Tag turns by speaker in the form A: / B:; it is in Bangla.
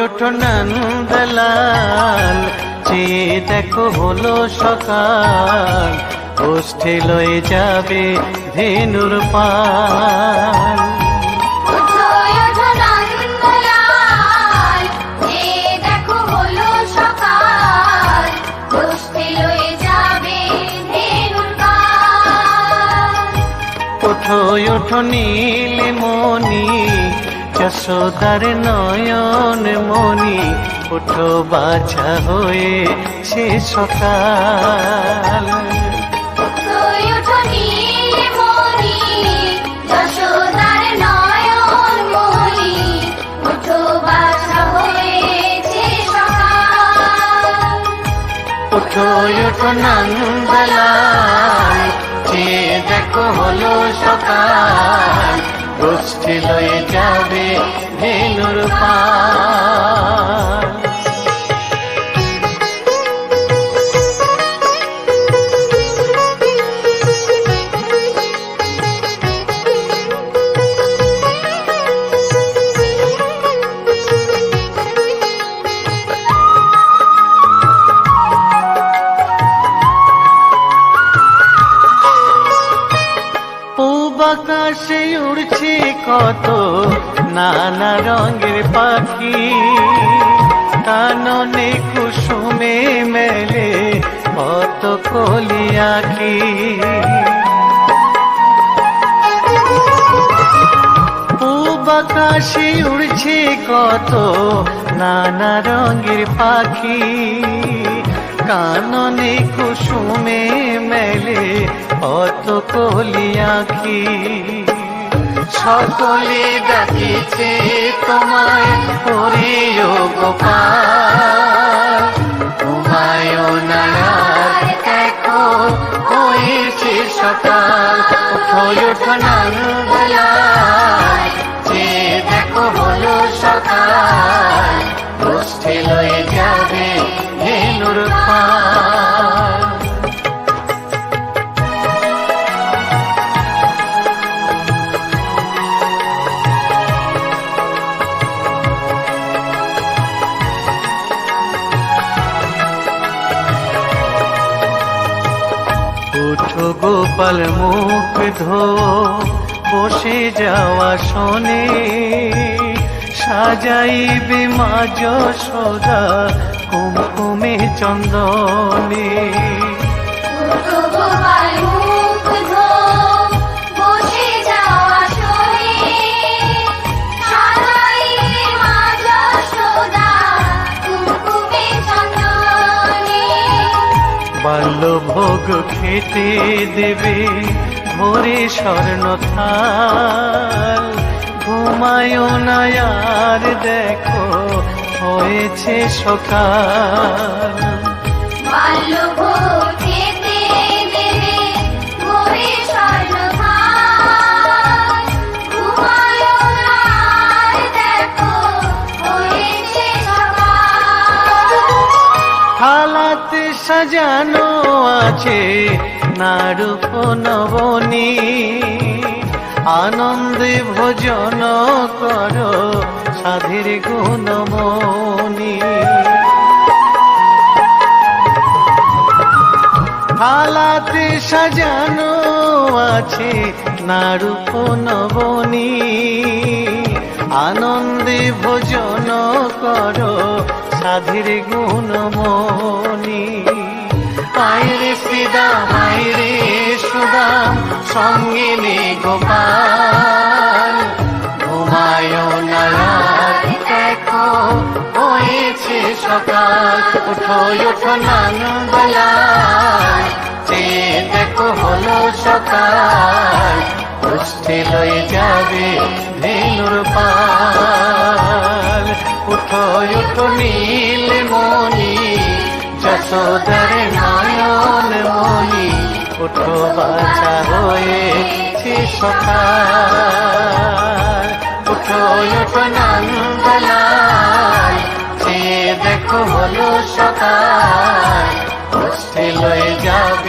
A: ওঠো নন্দলাল, চেয়ে দেখো হলো সকাল, ওষ্ঠে লয়ে যাবে ধেনুর পাল। ওঠো ওঠো নীলমণি, যশোদার নয়ন মণি, ওঠো বাছা হয়ে সে সকাল। ওঠো ওঠো নন্দলাল, চেয়ে দেখো হলো সকাল, গোষ্ঠী লয়ে যাবে ধেনুর পাল। আকাশে উড়ছে কত নানা রঙের পাখি, কাননে কুসুমে মেলে কত কলি আঁখি। পূব আকাশে উড়ছে কত নানা রঙের পাখি, কাননে কুসুমে মেলে কত কলি আঁখি। সকলে ডাকিছে তোমায় হরিও গোপাল, ঘুমায়ও না আর দেখো হয়েছে সকাল। ওঠো ওঠো নন্দলাল, চেয়ে দেখো হলো সকাল, গোষ্ঠী লয়ে যাবে ধেনুর পাল। ওঠো গোপাল মুখ ধো বসে যাওয়া শোনে, সাজাইবে মা যশোদা কুমকুমে চন্দনে। বাল্যভোগ খেতে দেবে ভোরে স্বর্ণ থাল, ঘুমায়ও না আর দেখো হয়েছে সকাল।
B: বাল্যভোগ খেতে দেবে ভোরে স্বর্ণ থাল, ঘুমায়ও না আর দেখো হয়েছে সকাল।
A: থালাতে সাজানো আছে নারূপ নবনী, আনন্দে ভোজন করো সাধের গুণমণি। থালাতে সাজানো আছে নারূপ নবনী, আনন্দে ভোজন করো সাধের গুণমণি। আইরে শ্রীদাম আইরে সুদাম সঙ্গে নে গোপাল, ঘুমায়ও না আর দেখো হয়েছে সকাল। ওঠো ওঠো নন্দলাল, চেয়ে দেখো হলো সকাল, গোষ্ঠী লয়ে যাবে ধেনুর পাল। ওঠো ওঠো নীলমণি, যশোদার নয়ন মণি, ওঠো বাছা হয়েছে সকাল। ওঠো ওঠো নন্দলাল, চেয়ে দেখো হলো সকাল,